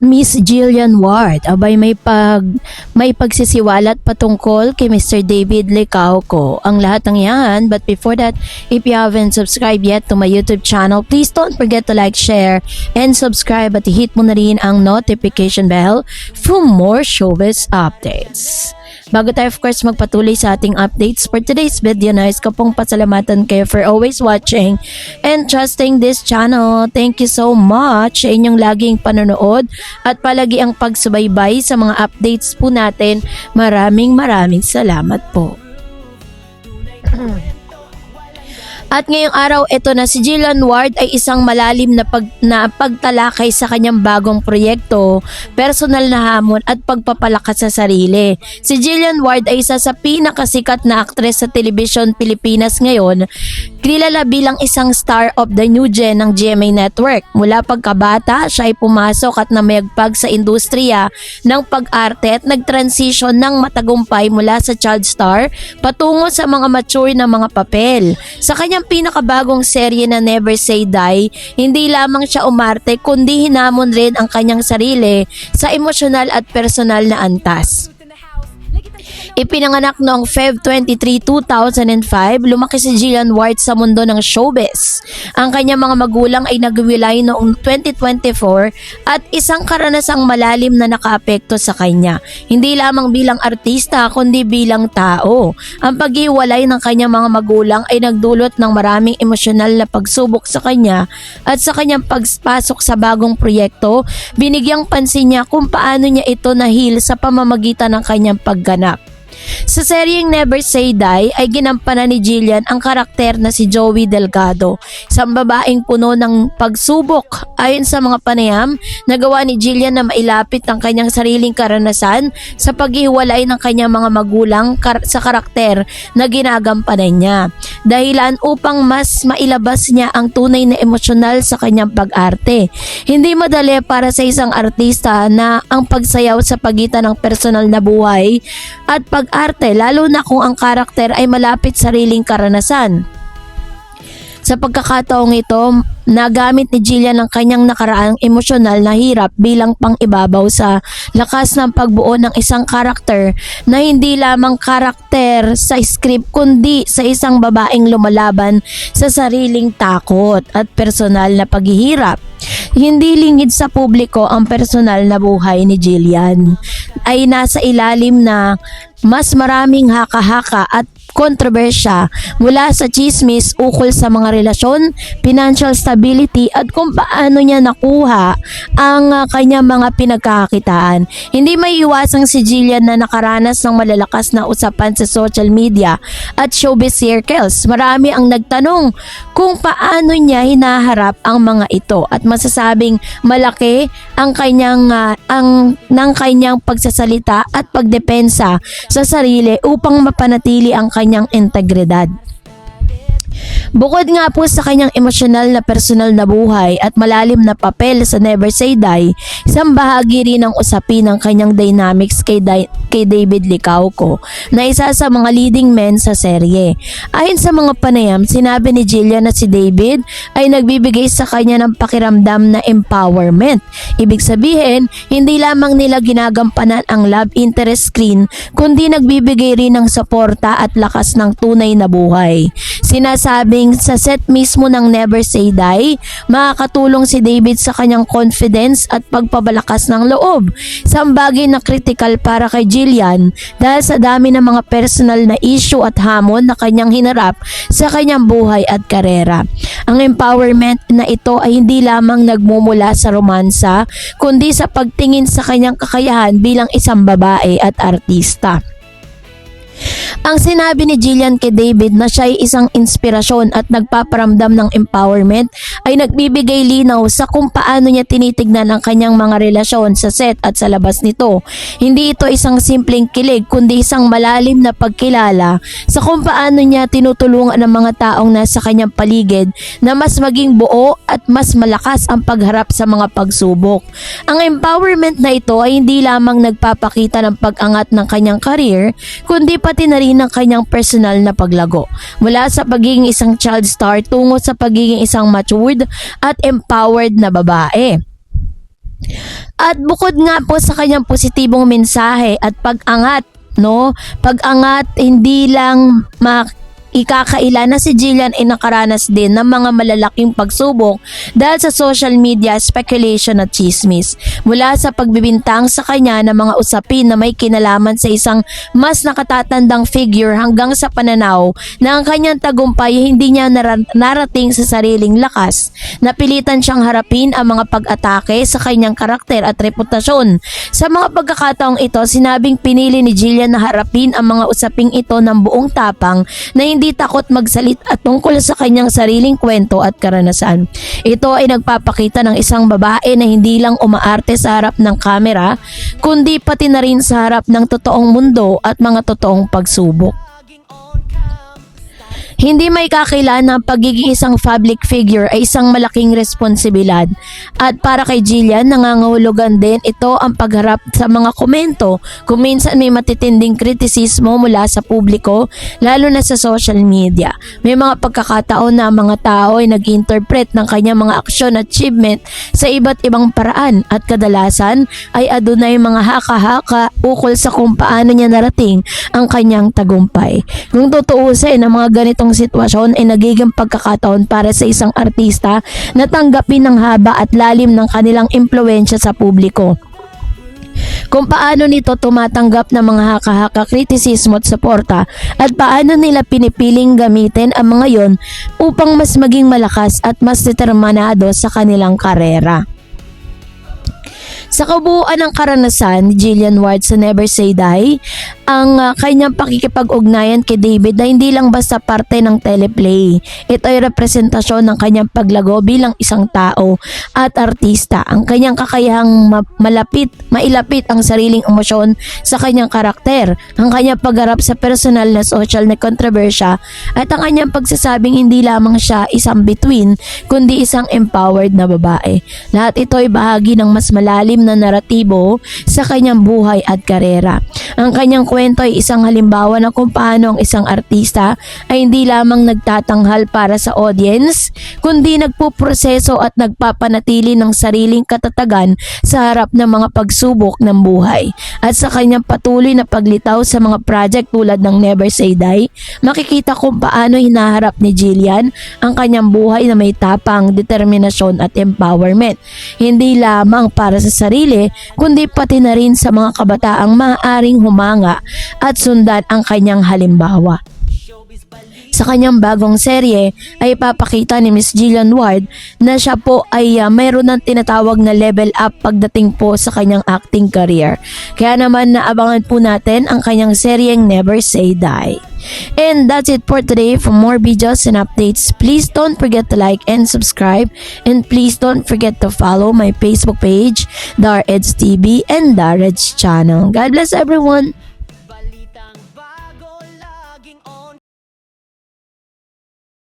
Miss Jillian Ward, abay may pagsisiwalat patungkol kay Mr. David Licauco. Ang lahat ng yan, but before that, if you haven't subscribed yet to my YouTube channel, please don't forget to like, share, and subscribe at hit mo na rin ang notification bell for more showbiz updates. Bago tayo of course magpatuloy sa ating updates for today's video, nais ko pong pasalamatan kayo for always watching and trusting this channel. Thank you so much sa inyong laging panonood at palagi ang pagsubaybay sa mga updates po natin. Maraming salamat po. At ngayong araw, ito na si Jillian Ward ay isang malalim na pagtalakay sa kanyang bagong proyekto, personal na hamon at pagpapalakas sa sarili. Si Jillian Ward ay isa sa pinakasikat na aktres sa telebisyon Pilipinas ngayon, kilala bilang isang star of the new gen ng GMA Network. Mula pagkabata, siya ay pumasok at namayagpag sa industriya ng pag-arte at nag-transition ng matagumpay mula sa child star patungo sa mga mature na mga papel. Sa kanyang pinakabagong serye na Never Say Die, hindi lamang siya umarte kundi hinamon rin ang kanyang sarili sa emosyonal at personal na antas. Ipinanganak noong Feb 23, 2005, lumaki si Jillian Ward sa mundo ng showbiz. Ang kanyang mga magulang ay naghiwalay noong 2024 at isang karanasang malalim na nakaapekto sa kanya. Hindi lamang bilang artista kundi bilang tao. Ang paghiwalay ng kanyang mga magulang ay nagdulot ng maraming emosyonal na pagsubok sa kanya at sa kanyang pagpasok sa bagong proyekto, binigyang pansin niya kung paano niya ito nahil sa pamamagitan ng kanyang pagganap. Sa seryeng Never Say Die ay ginampanan ni Jillian ang karakter na si Joey Delgado, isang babaeng puno ng pagsubok. Ayon sa mga panayam, nagawa ni Jillian na mailapit ang kanyang sariling karanasan sa paghiwalay ng kanyang mga magulang sa karakter na ginagampanan niya. Dahilan upang mas mailabas niya ang tunay na emosyonal sa kanyang pag-arte. Hindi madali para sa isang artista na ang pagsayaw sa pagitan ng personal na buhay at pag-arte, lalo na kung ang karakter ay malapit sa sariling karanasan. Sa pagkakataong ito, nagamit ni Jillian ang kanyang nakaraang emosyonal na hirap bilang pang-ibabaw sa lakas ng pagbuo ng isang karakter na hindi lamang karakter sa script kundi sa isang babaeng lumalaban sa sariling takot at personal na paghihirap. Hindi lingid sa publiko ang personal na buhay ni Jillian ay nasa ilalim na mas maraming haka-haka at kontrobersya mula sa chismis ukol sa mga relasyon, financial stability at kung paano niya nakuha ang kanyang mga pinagkakakitaan. Hindi may iwasang si Jillian na nakaranas ng malalakas na usapan sa social media at showbiz circles. Marami ang nagtanong kung paano niya hinaharap ang mga ito at masasabing malaki ang kanyang pagsasalita at pagdepensa sa sarili upang mapanatili ang kanyang integridad. Bukod nga po sa kanyang emosyonal na personal na buhay at malalim na papel sa Never Say Die, isang bahagi rin ng usapin ng kanyang dynamics kay David Licauco na isa sa mga leading men sa serye. Ayon sa mga panayam, sinabi ni Jillian na si David ay nagbibigay sa kanya ng pakiramdam na empowerment. Ibig sabihin, hindi lamang nila ginagampanan ang love interest screen kundi nagbibigay rin ng suporta at lakas ng tunay na buhay. Sinasabing sa set mismo ng Never Say Die, makakatulong si David sa kanyang confidence at pagpapalakas ng loob. Isang bagay na critical para kay Jillian dahil sa dami ng mga personal na issue at hamon na kanyang hinarap sa kanyang buhay at karera. Ang empowerment na ito ay hindi lamang nagmumula sa romansa, kundi sa pagtingin sa kanyang kakayahan bilang isang babae at artista. Ang sinabi ni Jillian kay David na siya ay isang inspirasyon at nagpaparamdam ng empowerment ay nagbibigay linaw sa kung paano niya tinitignan ang kanyang mga relasyon sa set at sa labas nito. Hindi ito isang simpleng kilig kundi isang malalim na pagkilala sa kung paano niya tinutulungan ang mga taong nasa kanyang paligid na mas maging buo at mas malakas ang pagharap sa mga pagsubok. Ang empowerment na ito ay hindi lamang nagpapakita ng pag-angat ng kanyang career kundi pati na rin ng kanyang personal na paglago mula sa pagiging isang child star tungo sa pagiging isang matured at empowered na babae. At bukod nga po sa kanyang positibong mensahe at pag-angat, no? Pag-angat, hindi lang ikakaila na si Jillian ay nakaranas din ng mga malalaking pagsubok dahil sa social media, speculation at chismis. Mula sa pagbibintang sa kanya ng mga usapin na may kinalaman sa isang mas nakatatandang figure hanggang sa pananaw na ang kanyang tagumpay hindi niya narating sa sariling lakas. Napilitan siyang harapin ang mga pag-atake sa kanyang karakter at reputasyon. Sa mga pagkakataong ito, sinabing pinili ni Jillian na harapin ang mga usaping ito ng buong tapang na hindi takot magsalita tungkol sa kanyang sariling kwento at karanasan. Ito ay nagpapakita ng isang babae na hindi lang umaarte sa harap ng kamera, kundi pati na rin sa harap ng totoong mundo at mga totoong pagsubok. Hindi may kakilala ang pagiging isang public figure ay isang malaking responsibilidad. At para kay Jillian, nangangahulugan din ito ang pagharap sa mga komento kung minsan may matitinding kritisismo mula sa publiko, lalo na sa social media. May mga pagkakataon na ang mga tao ay nag-interpret ng kanyang mga aksyon at achievement sa iba't ibang paraan at kadalasan ay adunay mga haka-haka ukol sa kung paano niya narating ang kanyang tagumpay. Kung tutuusin, ang mga ganitong sitwasyon ay nagiging pagkakataon para sa isang artista na tanggapin ng haba at lalim ng kanilang impluwensya sa publiko. Kung paano nito tumatanggap ng mga haka-haka, kritisismo at suporta at paano nila pinipiling gamitin ang mga yon upang mas maging malakas at mas determinado sa kanilang karera. Sa kabuuan ng karanasan ni Jillian Ward sa Never Say Die, ang kanyang pakikipag-ugnayan kay David na hindi lang basta parte ng teleplay. Ito ay representasyon ng kanyang paglago bilang isang tao at artista. Ang kanyang kakayahang mailapit ang sariling emosyon sa kanyang karakter, ang kanyang pagharap sa personal na social na kontrobersya at ang kanyang pagsasabing hindi lamang siya isang bituin kundi isang empowered na babae. Lahat ito ay bahagi ng mas malalim na naratibo sa kanyang buhay at karera. Ang kanyang kwento ay isang halimbawa na kung paano ang isang artista ay hindi lamang nagtatanghal para sa audience, kundi nagpuproseso at nagpapanatili ng sariling katatagan sa harap ng mga pagsubok ng buhay. At sa kanyang patuloy na paglitaw sa mga project tulad ng Never Say Die, makikita kung paano hinaharap ni Jillian ang kanyang buhay na may tapang, determinasyon at empowerment. Hindi lamang para sa sarili, kundi pati na rin sa mga kabataang maaaring humanga at sundan ang kanyang halimbawa. Sa kanyang bagong serye ay ipapakita ni Miss Jillian Ward na siya po ay mayroon ng tinatawag na level up pagdating po sa kanyang acting career. Kaya naman naabangan po natin ang kanyang seryeng Never Say Die. And that's it for today. For more videos and updates, please don't forget to like and subscribe. And please don't forget to follow my Facebook page, Dar Eds TV and Dar Eds channel. God bless everyone!